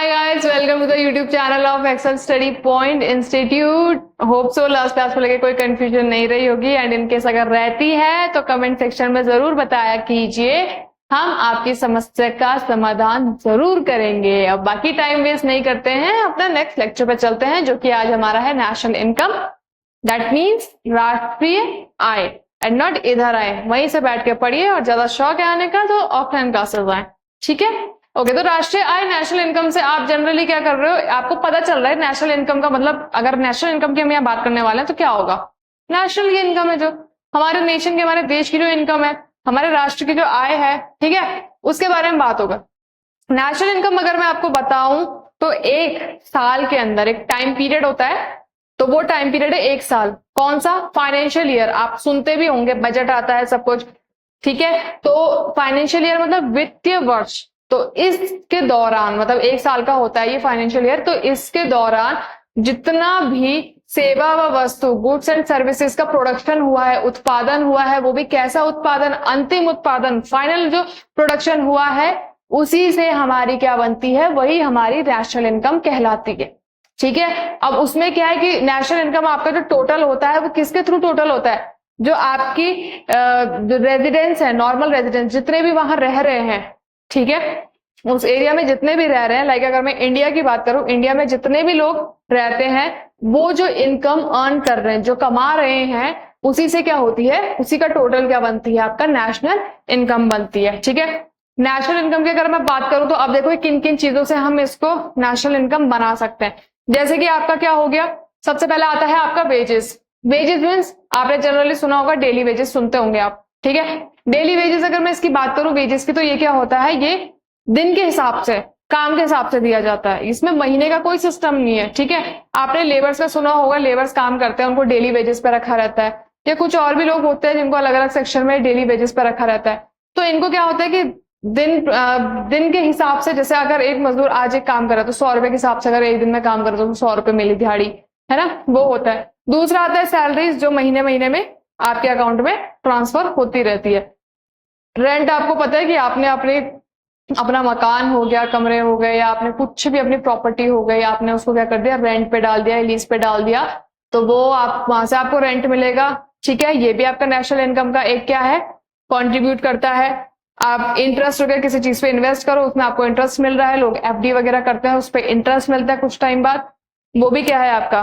Hi guys, welcome to the YouTube channel of Excel Study Point Institute. Hope so last class को लेके कोई confusion नहीं रही होगी एंड इनकेस अगर रहती है तो कमेंट सेक्शन में जरूर बताया कीजिए, हम आपकी समस्या का समाधान जरूर करेंगे। अब बाकी टाइम वेस्ट नहीं करते हैं, अपना नेक्स्ट लेक्चर पे चलते हैं जो कि आज हमारा है नेशनल इनकम, दैट मीन्स राष्ट्रीय आय एंड नॉट इधर आए। वहीं से बैठ के पढ़िए और ज्यादा शौक है आने का तो ऑफलाइन क्लासेस आए, ठीक है। ओके तो राष्ट्रीय आय नेशनल इनकम से आप जनरली क्या कर रहे हो, आपको पता चल रहा है नेशनल इनकम का मतलब, अगर नेशनल इनकम की हम यहाँ बात करने वाले हैं तो क्या होगा। नेशनल ये इनकम है जो हमारे नेशन की, हमारे देश की जो इनकम है, हमारे राष्ट्र की जो आय है, ठीक है, उसके बारे में बात होगा। नेशनल इनकम अगर मैं आपको बताऊं तो एक साल के अंदर एक टाइम पीरियड होता है, तो वो टाइम पीरियड है एक साल। कौन सा? Financial year. आप सुनते भी होंगे, बजट आता है सब कुछ, ठीक है। तो फाइनेंशियल ईयर मतलब वित्तीय वर्ष, तो इसके दौरान मतलब एक साल का होता है ये फाइनेंशियल ईयर, तो इसके दौरान जितना भी सेवा व वस्तु, गुड्स एंड सर्विसेज का प्रोडक्शन हुआ है, उत्पादन हुआ है, वो भी कैसा उत्पादन, अंतिम उत्पादन, फाइनल जो प्रोडक्शन हुआ है, उसी से हमारी क्या बनती है, वही हमारी नेशनल इनकम कहलाती है, ठीक है। अब उसमें क्या है कि नेशनल इनकम आपका जो टोटल होता है वो किसके थ्रू टोटल होता है, जो आपकी रेजिडेंस है, नॉर्मल रेजिडेंस, जितने भी वहां रह रहे हैं, ठीक है, उस एरिया में जितने भी रह रहे हैं। लाइक अगर मैं इंडिया की बात करूं, इंडिया में जितने भी लोग रहते हैं वो जो इनकम अर्न कर रहे हैं, जो कमा रहे हैं, उसी से क्या होती है, उसी का टोटल क्या बनती है, आपका नेशनल इनकम बनती है, ठीक है। नेशनल इनकम की अगर मैं बात करूं तो अब देखो किन किन चीजों से हम इसको नेशनल इनकम बना सकते हैं। जैसे कि आपका क्या हो गया, सबसे पहले आता है आपका वेजेस। वेजेस मीन्स आपने जनरली सुना होगा, डेली वेजेस सुनते होंगे आप, ठीक है। डेली वेजेस अगर मैं इसकी बात करूं वेजेस की, तो ये क्या होता है, ये दिन के हिसाब से, काम के हिसाब से दिया जाता है, इसमें महीने का कोई सिस्टम नहीं है, ठीक है। आपने लेबर्स का सुना होगा, लेबर्स काम करते हैं, उनको डेली वेजेस पे रखा रहता है, या कुछ और भी लोग होते हैं जिनको अलग अलग सेक्शन में डेली वेजेस पे रखा रहता है। तो इनको क्या होता है कि दिन के हिसाब से, जैसे अगर एक मजदूर आज एक काम करे तो 100 रुपए के हिसाब से, अगर एक दिन में काम करे तो 100 रुपए मिली दिहाड़ी, है ना, वो होता है। दूसरा आता है सैलरीज, जो महीने महीने में आपके अकाउंट में ट्रांसफर होती रहती है। रेंट आपको पता है कि आपने अपना मकान हो गया, कमरे हो गए, या आपने कुछ भी अपनी प्रॉपर्टी हो गई, आपने उसको क्या कर दिया, रेंट पे डाल दिया, लीज पे डाल दिया, तो वो आप वहां से आपको रेंट मिलेगा, ठीक है। ये भी आपका नेशनल इनकम का एक क्या है, कॉन्ट्रीब्यूट करता है। आप इंटरेस्ट वगैरह किसी चीज पे इन्वेस्ट करो, उसमें आपको इंटरेस्ट मिल रहा है, लोग एफडी वगैरह करते हैं, उस पर इंटरेस्ट मिलता है कुछ टाइम बाद, वो भी क्या है आपका,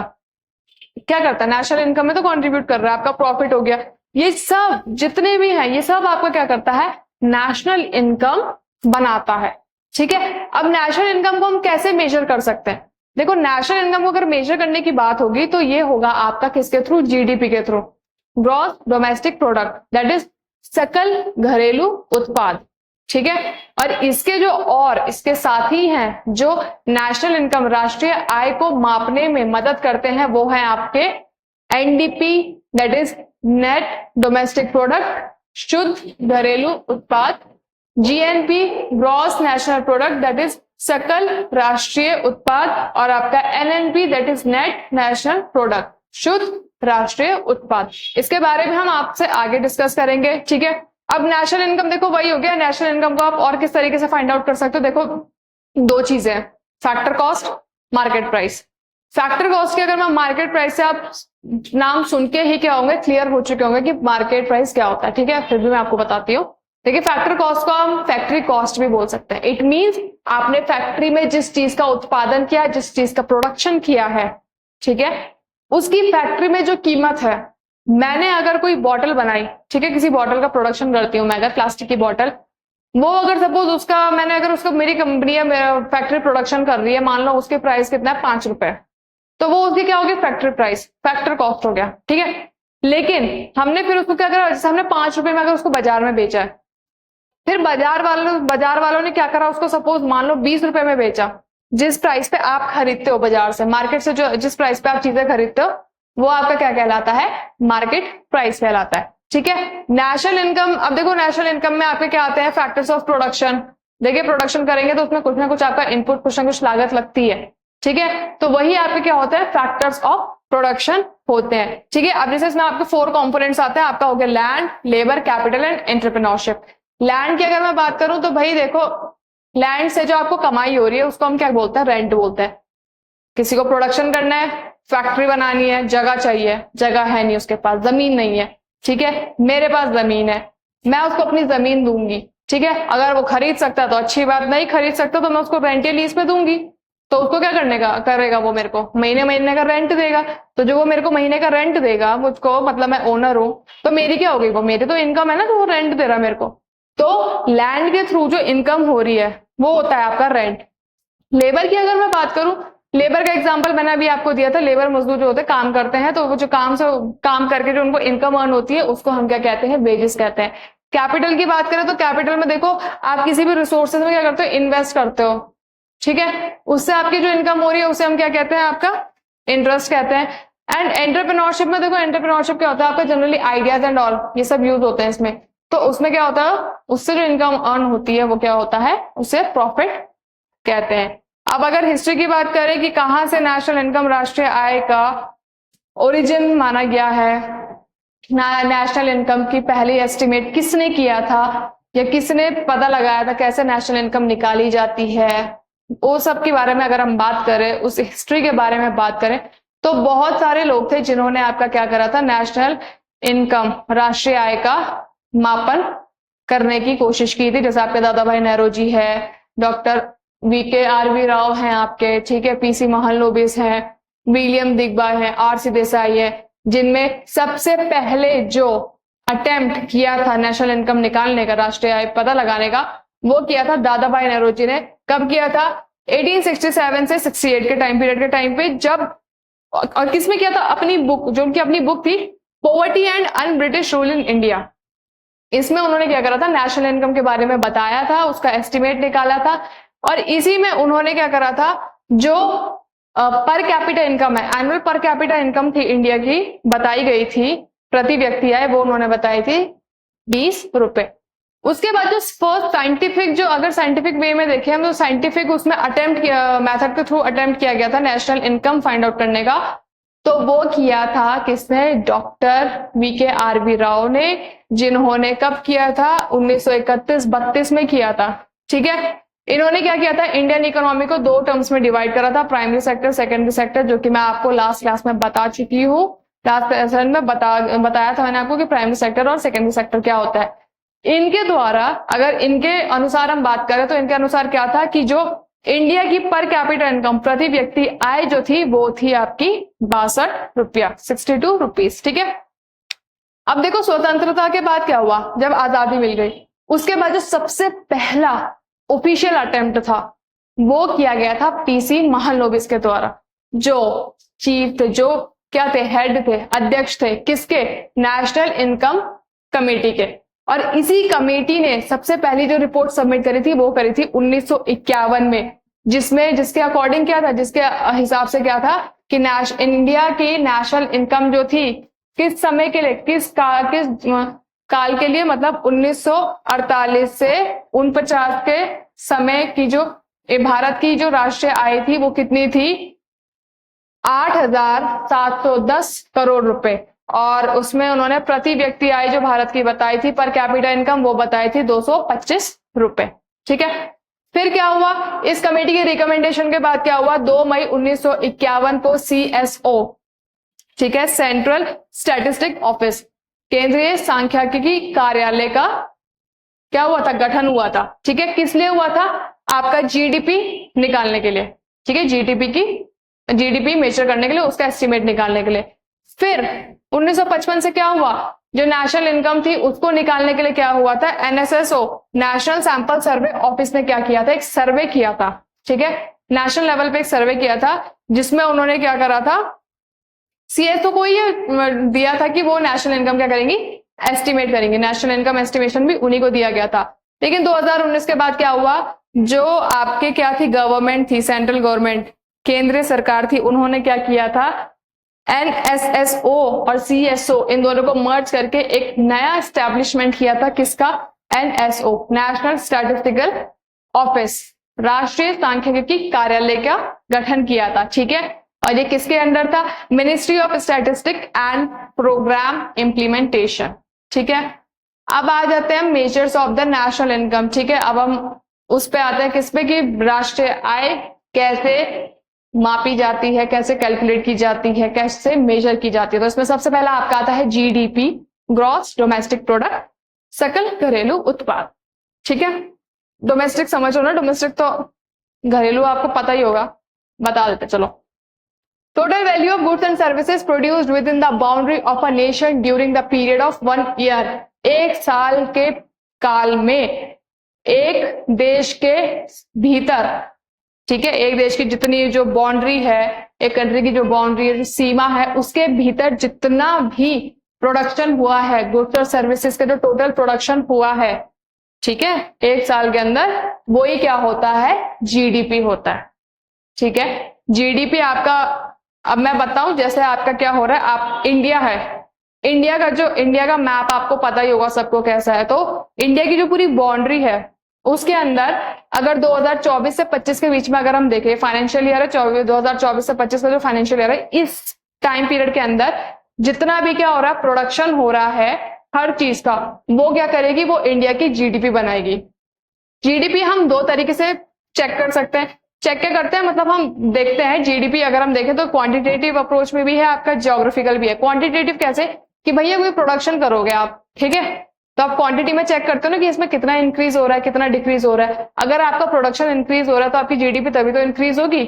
क्या करता है, नेशनल इनकम में तो कंट्रीब्यूट कर रहा है, आपका प्रॉफिट हो गया। ये सब जितने भी हैं, ये सब आपका क्या करता है, नेशनल इनकम बनाता है, ठीक है। अब नेशनल इनकम को हम कैसे मेजर कर सकते हैं, देखो नेशनल इनकम को अगर मेजर करने की बात होगी तो ये होगा आपका किसके थ्रू, जीडीपी के through, gross domestic product, that is सकल घरेलू उत्पाद, ठीक है। और इसके जो और इसके साथी हैं जो नेशनल इनकम, राष्ट्रीय आय को मापने में मदद करते हैं, वो है आपके NDP, that is net domestic product, शुद्ध घरेलू उत्पाद, GNP, gross national product, that is सकल राष्ट्रीय उत्पाद, और आपका NNP, that is net national product, शुद्ध राष्ट्रीय उत्पाद। इसके बारे में हम आपसे आगे डिस्कस करेंगे, ठीक है। अब नेशनल इनकम देखो वही हो गया। नेशनल इनकम को आप और किस तरीके से फाइंड आउट कर सकते हो, देखो दो चीजें हैं, factor cost, market price. Factor cost की अगर मैं मार्केट प्राइस से, आप नाम सुन के ही क्या होंगे, क्लियर हो चुके होंगे कि मार्केट प्राइस क्या होता है, ठीक है, फिर भी मैं आपको बताती हूँ। देखिए फैक्टर कॉस्ट को हम फैक्ट्री कॉस्ट भी बोल सकते हैं। इट मींस आपने फैक्ट्री में जिस चीज का उत्पादन किया, जिस चीज का प्रोडक्शन किया है, ठीक है, उसकी फैक्ट्री में जो कीमत है, मैंने अगर कोई बॉटल बनाई, ठीक है, किसी बॉटल का प्रोडक्शन करती हूँ मैं, अगर प्लास्टिक की बॉटल, वो अगर सपोज उसका मैंने अगर उसका मेरी कंपनी या मेरा फैक्ट्री प्रोडक्शन कर रही है, मान लो उसके प्राइस कितना है, 5 रुपए, तो वो उसकी क्या होगी, फैक्ट्री प्राइस, फैक्टर कॉस्ट हो गया, ठीक है। लेकिन हमने फिर उसको क्या करा, जैसे हमने 5 रुपए में अगर उसको बाजार में बेचा है, फिर बाजार वालों ने क्या करा, उसको सपोज मान लो 20 रुपए में बेचा, जिस प्राइस पे आप खरीदते हो बाजार से, मार्केट से, जो जिस प्राइस पे आप चीजें खरीदते हो, वो आपका क्या कहलाता है, मार्केट प्राइस कहलाता है, ठीक है। नेशनल इनकम, अब देखो नेशनल इनकम में आपके क्या आते हैं, फैक्टर्स ऑफ प्रोडक्शन। देखिए प्रोडक्शन करेंगे तो उसमें कुछ ना कुछ आपका इनपुट, कुछ ना कुछ लागत लगती है, ठीक है, तो वही आपके क्या होते हैं, फैक्टर्स ऑफ प्रोडक्शन होते हैं, ठीक है। अब जैसे इसमें आपके 4 कंपोनेंट्स आते हैं, आपका हो गया land, labour, capital and entrepreneurship. Land की अगर मैं बात करूं तो भाई देखो लैंड से जो आपको कमाई हो रही है उसको हम क्या बोलते हैं, रेंट बोलते हैं। किसी को प्रोडक्शन करना है, फैक्ट्री बनानी है, जगह चाहिए, जगह है नहीं उसके पास, जमीन नहीं है, ठीक है, मेरे पास जमीन है, मैं उसको अपनी जमीन दूंगी, ठीक है, अगर वो खरीद सकता है तो अच्छी बात, नहीं खरीद सकता तो मैं उसको रेंट या लीज पे दूंगी, तो उसको क्या करने का करेगा, वो मेरे को महीने महीने का रेंट देगा। तो जो वो मेरे को महीने का रेंट देगा मुझको, मतलब मैं ओनर हूं, तो मेरी क्या हो गई, वो मेरी तो इनकम है ना, तो वो रेंट दे रहा है मेरे को। तो लैंड के थ्रू जो इनकम हो रही है वो होता है आपका रेंट। लेबर की अगर मैं बात करूं, लेबर का एग्जांपल मैंने अभी आपको दिया था, लेबर मजदूर जो होते हैं काम करते हैं, तो वो जो काम करके जो उनको इनकम अर्न होती है उसको हम क्या कहते हैं, वेजेस कहते हैं। कैपिटल की बात करें तो कैपिटल में देखो, आप किसी भी रिसोर्सेज में क्या करते हो, इन्वेस्ट करते हो, ठीक है, उससे आपकी जो इनकम हो रही है उसे हम क्या कहते हैं, आपका इंटरेस्ट कहते हैं। एंड एंटरप्रेन्योरशिप में देखो, एंटरप्रेन्योरशिप क्या होता है आपका, जनरली आइडियाज एंड ऑल ये सब यूज होते हैं इसमें, तो उसमें क्या होता है, उससे जो इनकम अर्न होती है वो क्या होता है, उसे प्रॉफिट कहते हैं। अब अगर हिस्ट्री की बात करें कि कहां से नेशनल इनकम, राष्ट्रीय आय का ओरिजिन माना गया है, नेशनल इनकम की पहली एस्टिमेट किसने किया था, या किसने पता लगाया था कैसे नेशनल इनकम निकाली जाती है, वो सब के बारे में अगर हम बात करें, उस हिस्ट्री के बारे में बात करें, तो बहुत सारे लोग थे जिन्होंने आपका क्या करा था, नेशनल इनकम, राष्ट्रीय आय का मापन करने की कोशिश की थी। जैसे आपके दादा भाई नेहरू जी है, डॉक्टर VKRV राव हैं आपके, ठीक है, PC महालनोबिस हैं, विलियम दिग्बा है, RC देसाई है, जिनमें सबसे पहले जो अटेम्प्ट किया था नेशनल इनकम निकालने का, राष्ट्रीय आय पता लगाने का, वो किया था दादा भाई नेहरू जी ने। कब किया था, 1867 से 68 के टाइम पीरियड के टाइम पे, जब, और किसमें किया था, अपनी बुक, जो उनकी अपनी बुक थी, poverty and un British rule in India, इसमें उन्होंने क्या करा था, नेशनल इनकम के बारे में बताया था, उसका एस्टिमेट निकाला था, और इसी में उन्होंने क्या करा था, जो पर कैपिटा इनकम है, एनुअल पर कैपिटा इनकम थी इंडिया की, बताई गई थी, प्रति व्यक्ति आय, वो उन्होंने बताई थी 20 रुपए। उसके बाद जो फर्स्ट साइंटिफिक, जो अगर साइंटिफिक वे में देखें हम, तो साइंटिफिक उसमें अटेम्प्ट किया, मेथड के थ्रू अटेम्प्ट किया गया था नेशनल इनकम फाइंड आउट करने का, तो वो किया था किसने, डॉक्टर VKRV राव ने, जिन्होंने कब किया था, 1931-32 में किया था, ठीक है। इन्होंने क्या किया था, इंडियन इकोनॉमी को दो टर्म्स में डिवाइड करा था, प्राइमरी सेक्टर, सेकेंडरी सेक्टर, जो कि मैं आपको लास्ट क्लास में बता चुकी हूँ, लास्ट सेशन में बताया था मैंने आपको कि प्राइमरी सेक्टर और सेकेंडरी सेक्टर क्या होता है। इनके द्वारा, अगर इनके अनुसार हम बात करें, तो इनके अनुसार क्या था कि जो इंडिया की पर कैपिटल इनकम, प्रति व्यक्ति आय जो थी, वो थी आपकी 62 रुपया, 62 रुपीज, ठीक है। अब देखो स्वतंत्रता के बाद क्या हुआ, जब आजादी मिल गई, उसके बाद जो सबसे पहला ऑफिशियल अटेम्प्ट था वो किया गया था PC महालनोबिस के द्वारा, जो चीफ थे, जो क्या थे, हेड थे, अध्यक्ष थे, किसके, नेशनल इनकम कमेटी के। और इसी कमेटी ने सबसे पहली जो रिपोर्ट सबमिट करी थी वो करी थी 1951 में, जिसके अकॉर्डिंग क्या था, जिसके हिसाब से क्या था कि इंडिया की नेशनल इनकम जो थी, किस समय के लिए, किस काल के लिए, मतलब 1948 से 49 के समय की जो भारत की जो राष्ट्रीय आय थी वो कितनी थी, 8,710 करोड़ रुपए, और उसमें उन्होंने प्रति व्यक्ति आय जो भारत की बताई थी, पर कैपिटा इनकम, वो बताई थी 225 रुपए, ठीक है। फिर क्या हुआ, इस कमेटी की रिकमेंडेशन के बाद क्या हुआ, 2 मई 1951 को CSO, ठीक है, सेंट्रल स्टैटिस्टिक ऑफिस, केंद्रीय सांख्यिकी कार्यालय का क्या हुआ था, गठन हुआ था, ठीक है। किस लिए हुआ था, आपका GDP निकालने के लिए, ठीक है, GDP मेजर करने के लिए, उसका एस्टिमेट निकालने के लिए। फिर 1955 से क्या हुआ, जो नेशनल इनकम थी उसको निकालने के लिए क्या हुआ था, NSSO, national sample survey office ने क्या किया था, एक सर्वे किया था, ठीक है, नेशनल लेवल पे एक सर्वे किया था, जिसमें उन्होंने क्या करा था, CSO को ये दिया था कि वो नेशनल इनकम क्या करेंगी, एस्टिमेट करेंगे, नेशनल इनकम एस्टिमेशन भी उन्हीं को दिया गया था। लेकिन 2019 के बाद क्या हुआ, जो आपके क्या थी, गवर्नमेंट थी, सेंट्रल गवर्नमेंट, केंद्रीय सरकार थी, उन्होंने क्या किया था, NSSO और CSO इन दोनों को मर्ज करके एक नया एस्टेब्लिशमेंट किया था, किसका, NSO, नेशनल स्टैटिस्टिकल ऑफिस, राष्ट्रीय सांख्यिकी कार्यालय का गठन किया था, ठीक है। और ये किसके अंडर था, ministry of statistic and programme implementation, ठीक है। अब आ जाते हैं measures of the national income, ठीक है। अब हम उस पे आता है किस पे कि राष्ट्रीय आय कैसे मापी जाती है, कैसे कैलकुलेट की जाती है, कैसे मेजर की जाती है। तो इसमें सबसे पहला आपका आता है जीडीपी, ग्रॉस डोमेस्टिक प्रोडक्ट, सकल घरेलू उत्पाद। ठीक है, डोमेस्टिक समझो ना, डोमेस्टिक तो घरेलू आपको पता ही होगा, बता देते चलो। Total value of goods and services produced with in the boundary of a nation during the period of 1 year, एक साल के काल में एक देश के भीतर, ठीक है, एक देश की जितनी जो बाउंड्री है, एक कंट्री की जो बाउंड्री है, जो सीमा है, उसके भीतर जितना भी प्रोडक्शन हुआ है गुड्स और सर्विसेज का, जो टोटल प्रोडक्शन हुआ है, ठीक है, एक साल के अंदर, वो ही क्या होता है, जीडीपी होता है। ठीक है, जीडीपी आपका, अब मैं बताऊं, जैसे आपका क्या हो रहा है, आप इंडिया है, इंडिया का मैप आपको पता ही होगा सबको कैसा है। तो इंडिया की जो पूरी बाउंड्री है उसके अंदर अगर 2024 से 25 के बीच में अगर हम देखें, फाइनेंशियल ईयर है 2024 से 25 का जो फाइनेंशियल ईयर है, इस टाइम पीरियड के अंदर जितना भी क्या हो रहा है, प्रोडक्शन हो रहा है हर चीज का, वो क्या करेगी, वो इंडिया की जीडीपी बनाएगी। जीडीपी हम दो तरीके से चेक कर सकते हैं। चेक क्या करते हैं, मतलब हम देखते हैं जीडीपी, अगर हम देखें तो क्वांटिटेटिव अप्रोच में भी है आपका, ज्योग्राफिकल भी है। क्वांटिटेटिव कैसे कि भैया कोई प्रोडक्शन करोगे आप, ठीक है, तो आप क्वांटिटी में चेक करते हो ना कि इसमें कितना इंक्रीज हो रहा है, कितना डिक्रीज हो रहा है। अगर आपका प्रोडक्शन इंक्रीज हो रहा है तो आपकी जीडीपी तभी तो इंक्रीज होगी।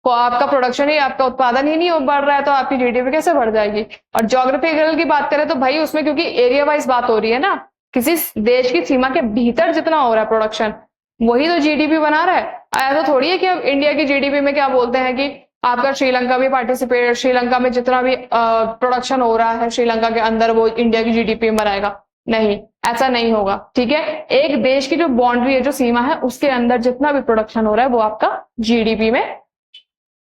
तो आपका प्रोडक्शन ही, आपका उत्पादन ही नहीं बढ़ रहा है तो आपकी जीडीपी कैसे बढ़ जाएगी। और ज्योग्राफिकल की बात करें तो भाई उसमें क्योंकि एरिया वाइज बात हो रही है ना, किसी देश की सीमा के भीतर जितना हो रहा है प्रोडक्शन, वही तो जीडीपी बना रहा है। ऐसा थोड़ी है कि अब इंडिया की जीडीपी में क्या बोलते हैं कि आपका श्रीलंका भी पार्टिसिपेट, श्रीलंका में जितना भी प्रोडक्शन हो रहा है श्रीलंका के अंदर वो इंडिया की जीडीपी में बनाएगा, नहीं, ऐसा नहीं होगा। ठीक है, एक देश की जो बाउंड्री है, जो सीमा है, उसके अंदर जितना भी प्रोडक्शन हो रहा है वो आपका जीडीपी में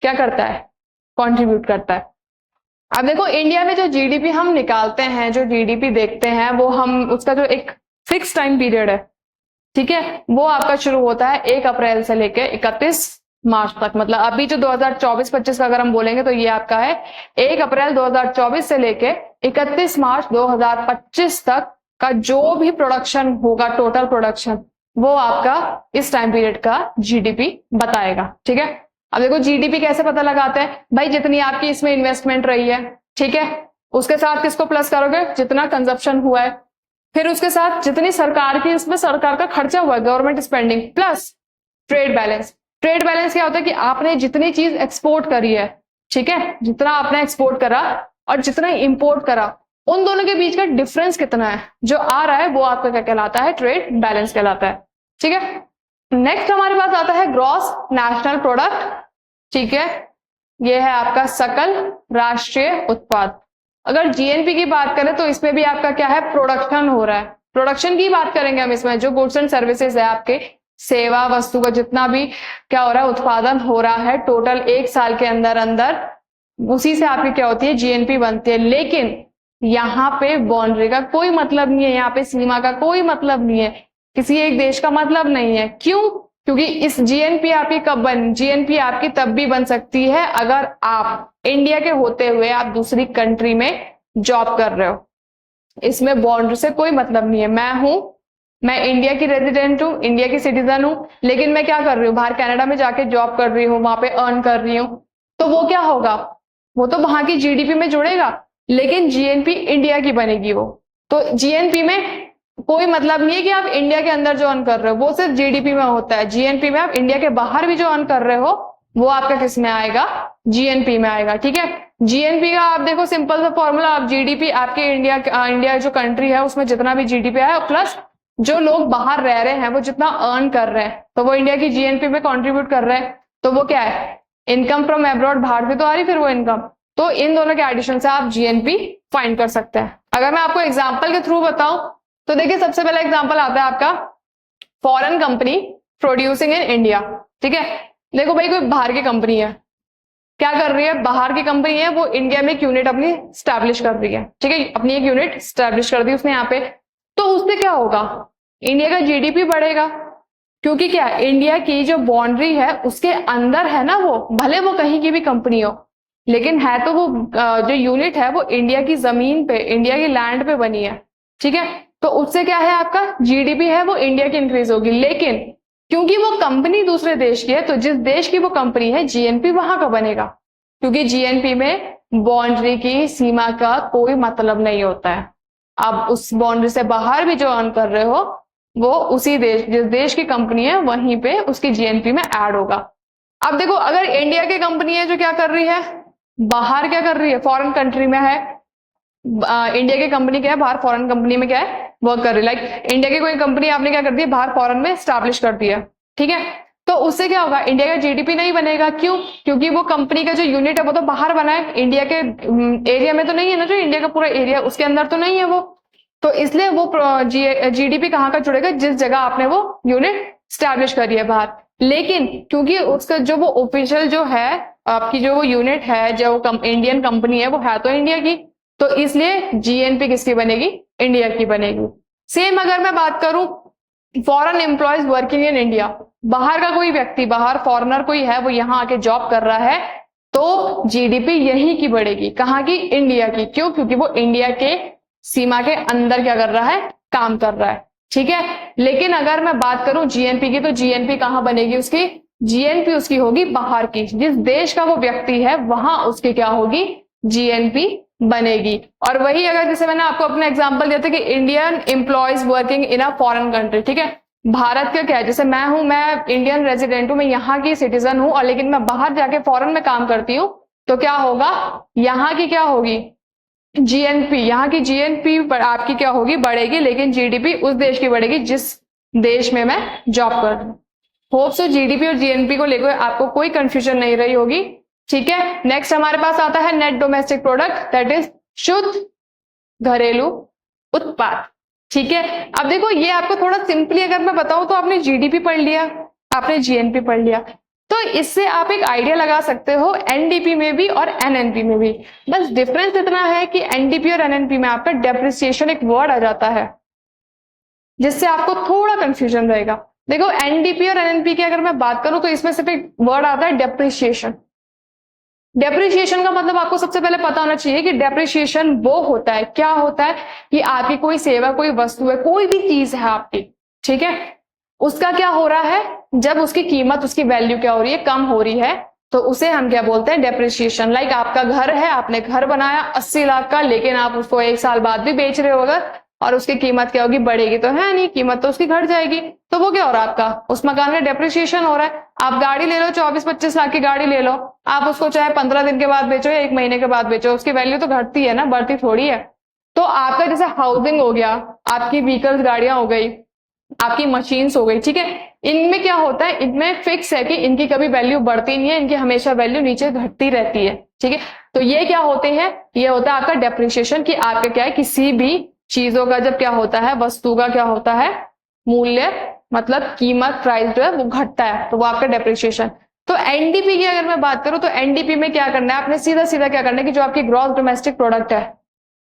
क्या करता है, कंट्रीब्यूट करता है। अब देखो इंडिया में जो जीडीपी हम निकालते हैं, जो जीडीपी देखते हैं, वो हम उसका जो एक फिक्स टाइम पीरियड है, ठीक है, वो आपका शुरू होता है 1 अप्रैल से लेकर 31 मार्च तक। मतलब अभी जो 2024-25 का अगर हम बोलेंगे तो ये आपका है 1 अप्रैल 2024 से लेके 31 मार्च 2025 तक का जो भी प्रोडक्शन होगा, टोटल प्रोडक्शन, वो आपका इस टाइम पीरियड का जीडीपी बताएगा। ठीक है, अब देखो जीडीपी कैसे पता लगाते हैं भाई, जितनी आपकी इसमें इन्वेस्टमेंट रही है, ठीक है, उसके साथ किसको प्लस करोगे, जितना कंजप्शन हुआ है, फिर उसके साथ जितनी सरकार की, इसमें सरकार का खर्चा हुआ है, government spending, plus trade balance. Trade balance क्या होता है कि आपने जितनी चीज एक्सपोर्ट करी है, ठीक है, जितना आपने एक्सपोर्ट करा और जितना इंपोर्ट करा, उन दोनों के बीच का डिफरेंस कितना है, जो आ रहा है वो आपका क्या कहलाता है, ट्रेड बैलेंस कहलाता है। ठीक है, नेक्स्ट हमारे पास आता है ग्रॉस नेशनल प्रोडक्ट। ठीक है, ये है आपका सकल राष्ट्रीय उत्पाद। अगर जीएनपी की बात करें तो इसमें भी आपका क्या है, प्रोडक्शन हो रहा है, प्रोडक्शन की बात करेंगे हम इसमें, जो गुड्स एंड सर्विसेज है, आपके सेवा वस्तु का जितना भी क्या हो रहा है, उत्पादन हो रहा है टोटल एक साल के अंदर अंदर, उसी से आपकी क्या होती है, जीएनपी बनती है। लेकिन यहाँ पे बाउंड्री का कोई मतलब नहीं है, यहाँ पे सीमा का कोई मतलब नहीं है, किसी एक देश का मतलब नहीं है। क्यों? क्योंकि इस जीएनपी आपकी कब जीएनपी आपकी तब भी बन सकती है अगर आप इंडिया के होते हुए आप दूसरी कंट्री में जॉब कर रहे हो। इसमें बाउंड्री से कोई मतलब नहीं है। मैं इंडिया की रेजिडेंट हूं, इंडिया की सिटीजन हूं, लेकिन मैं क्या कर रही हूँ, बाहर कनाडा में जाके जॉब कर रही हूँ, वहां पे अर्न कर रही हूँ, तो वो क्या होगा, वो तो वहां की जीडीपी में जुड़ेगा, लेकिन जीएनपी इंडिया की बनेगी वो। तो जीएनपी में कोई मतलब नहीं है कि आप इंडिया के अंदर जो अर्न कर रहे हो वो सिर्फ जीडीपी में होता है। जीएनपी में आप इंडिया के बाहर भी जो अर्न कर रहे हो वो आपका किस में आएगा, जीएनपी में आएगा। ठीक है, जीएनपी का आप देखो सिंपल सा फॉर्मूला, आप जीडीपी आपके इंडिया जो कंट्री है उसमें जितना भी जीडीपी है प्लस जो लोग बाहर रह रहे हैं वो जितना अर्न कर रहे हैं तो वो इंडिया की जीएनपी में कंट्रीब्यूट कर रहे हैं, तो वो क्या है, इनकम फ्रॉम एब्रॉड, बाहर से तो आ रही फिर वो इनकम, तो इन दोनों के एडिशन से आप जीएनपी फाइंड कर सकते हैं। अगर मैं आपको एग्जाम्पल के थ्रू बताऊं तो देखिए सबसे पहला एग्जाम्पल आता है आपका foreign company producing in India. ठीक है, देखो भाई कोई बाहर की कंपनी है, क्या कर रही है, बाहर की कंपनी है, वो इंडिया में एक यूनिट अपनी स्टैब्लिश कर रही है। ठीक है, अपनी एक यूनिट स्टैब्लिश कर दी उसने यहाँ पे, तो उससे क्या होगा, इंडिया का जीडीपी बढ़ेगा, क्योंकि क्या इंडिया की जो बाउंड्री है उसके अंदर है ना वो, भले वो कहीं की भी कंपनी हो, लेकिन है तो वो जो यूनिट है वो इंडिया की जमीन पे, इंडिया की लैंड पे बनी है। ठीक है, तो उससे क्या है, आपका जीडीपी है वो इंडिया की इंक्रीज होगी। लेकिन क्योंकि वो कंपनी दूसरे देश की है, तो जिस देश की वो कंपनी है जीएनपी वहां का बनेगा, क्योंकि जीएनपी में बाउंड्री की सीमा का कोई मतलब नहीं होता है। आप उस बाउंड्री से बाहर भी जो अर्न कर रहे हो वो उसी देश, जिस देश की कंपनी है वहीं पे उसकी जीएनपी में ऐड होगा। अब देखो, अगर इंडिया की कंपनी है जो क्या कर रही है, बाहर क्या कर रही है, फॉरेन कंट्री में है, इंडिया की कंपनी क्या है, बाहर फॉरेन कंपनी में क्या है, वर्क कर रही है। लाइक इंडिया की कोई कंपनी आपने क्या कर दी है, बाहर फॉरेन में स्टैब्लिश कर दी है, ठीक है, तो उससे क्या होगा, इंडिया का जीडीपी नहीं बनेगा। क्यों? क्योंकि वो कंपनी का जो यूनिट है वो तो बाहर बना है, इंडिया के एरिया में तो नहीं है ना, जो इंडिया का पूरा एरिया उसके अंदर तो नहीं है वो, तो इसलिए वो जीडीपी कहाँ का जुड़ेगा, जिस जगह आपने वो यूनिट स्टैब्लिश करी है बाहर। लेकिन क्योंकि उसका जो वो ऑफिशियल जो है आपकी जो वो यूनिट है, जो इंडियन कंपनी है वो है तो इंडिया की, तो इसलिए जीएनपी किसकी बनेगी, इंडिया की बनेगी। सेम अगर मैं बात करूं foreign employees working in India, बाहर का कोई व्यक्ति, बाहर फॉरेनर कोई है वो यहाँ आके जॉब कर रहा है, तो जीडीपी यहीं की बढ़ेगी, कहाँ की, इंडिया की। क्यों? क्योंकि वो इंडिया के सीमा के अंदर क्या कर रहा है, काम कर रहा है, ठीक है। लेकिन अगर मैं बात करूं जीएनपी की, तो जीएनपी कहां बनेगी उसकी, जीएनपी उसकी होगी बाहर की, जिस देश का वो व्यक्ति है वहां उसकी क्या होगी, जीएनपी बनेगी। और वही अगर जैसे मैंने आपको अपना एग्जांपल दिया था कि Indian employees working in a foreign country, ठीक है, भारत का क्या है, जैसे मैं हूं, मैं इंडियन रेजिडेंट हूं, मैं यहाँ की सिटीजन हूं, और लेकिन मैं बाहर जाके फॉरेन में काम करती हूँ, तो क्या होगा, यहाँ की क्या होगी, जीएनपी, यहाँ की जीएनपी आपकी क्या होगी, बढ़ेगी, लेकिन जीडीपी उस देश की बढ़ेगी जिस देश में मैं जॉब कर रही हूँ। होप सो जीडीपी और जीएनपी को लेकर आपको कोई कंफ्यूजन नहीं रही होगी, ठीक है। नेक्स्ट हमारे पास आता है net domestic product, that is शुद्ध घरेलू उत्पाद, ठीक है। अब देखो ये आपको थोड़ा सिंपली अगर मैं बताऊं तो आपने जीडीपी पढ़ लिया, आपने जीएनपी पढ़ लिया, तो इससे आप एक आइडिया लगा सकते हो एनडीपी में भी और एनएनपी में भी। बस डिफरेंस इतना है कि एनडीपी और एनएनपी में आपका डेप्रिसिएशन एक वर्ड आ जाता है, जिससे आपको थोड़ा कंफ्यूजन रहेगा। देखो एनडीपी और एनएनपी की अगर मैं बात करूं तो इसमें सिर्फ एक वर्ड आता है डेप्रिसिएशन। डेप्रिसिएशन का मतलब आपको सबसे पहले पता होना चाहिए कि डेप्रिसिएशन वो होता है, क्या होता है कि आपकी कोई सेवा, कोई वस्तु है, कोई भी चीज है आपकी, ठीक है, उसका क्या हो रहा है, जब उसकी कीमत, उसकी वैल्यू क्या हो रही है, कम हो रही है, तो उसे हम क्या बोलते हैं, डेप्रिसिएशन। लाइक आपका घर है, आपने घर बनाया 80 लाख का, लेकिन आप उसको 1 साल बाद भी बेच रहे हो अगर, और उसकी कीमत क्या होगी, बढ़ेगी तो है नहीं, कीमत तो उसकी घट जाएगी, तो वो क्या हो रहा है, आपका उस मकान का डेप्रिसिएशन हो रहा है। आप गाड़ी ले लो, 24-25 लाख की गाड़ी ले लो, आप उसको चाहे 15 दिन के बाद बेचो या 1 महीने के बाद बेचो, उसकी वैल्यू तो घटती है ना, बढ़ती थोड़ी है। तो आपका जैसे हाउसिंग हो गया, आपकी व्हीकल्स, गाड़ियां हो गई, आपकी मशीन्स हो गई, ठीक है, इनमें क्या होता है, इनमें फिक्स है कि इनकी कभी वैल्यू बढ़ती नहीं है, इनकी हमेशा वैल्यू नीचे घटती रहती है, ठीक है। तो ये क्या होते हैं, ये होता है आपका डेप्रिसिएशन, कि आपका क्या है, किसी भी चीजों का जब क्या होता है, वस्तु का क्या होता है, मूल्य, मतलब कीमत, प्राइस जो है वो घटता है, तो वो आपका डेप्रिसिएशन। तो एनडीपी की अगर मैं बात करूं तो एनडीपी में क्या करना है, आपने सीधा सीधा क्या करना है कि जो आपकी ग्रॉस डोमेस्टिक प्रोडक्ट है,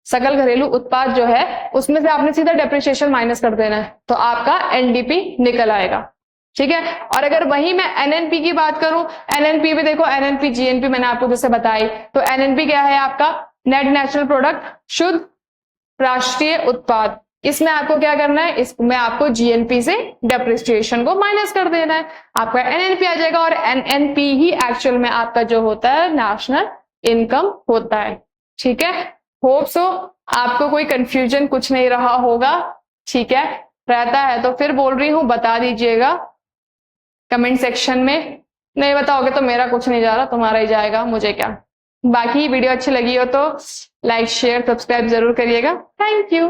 सकल घरेलू उत्पाद जो है, उसमें से आपने सीधा डेप्रिसिएशन माइनस कर देना है, तो आपका एनडीपी निकल आएगा, ठीक है। और अगर वही मैं एनएनपी की बात करूं, एनएनपी में देखो, एनएनपी जीएनपी मैंने आपको जैसे बताई, तो एनएनपी क्या है आपका, नेट नेशनल प्रोडक्ट, शुद्ध राष्ट्रीय उत्पाद। इसमें आपको क्या करना है, इसमें आपको जीएनपी से डेप्रिसिएशन को माइनस कर देना है, आपका एनएनपी आ जाएगा। और एनएनपी ही एक्चुअल में आपका जो होता है नेशनल इनकम होता है, ठीक है। होप सो आपको कोई कंफ्यूजन कुछ नहीं रहा होगा, ठीक है। रहता है तो फिर बोल रही हूं, बता दीजिएगा कमेंट सेक्शन में, नहीं बताओगे तो मेरा कुछ नहीं जा रहा, तुम्हारा ही जाएगा, मुझे क्या। बाकी वीडियो अच्छी लगी हो तो लाइक, शेयर, सब्सक्राइब जरूर करिएगा। Thank you.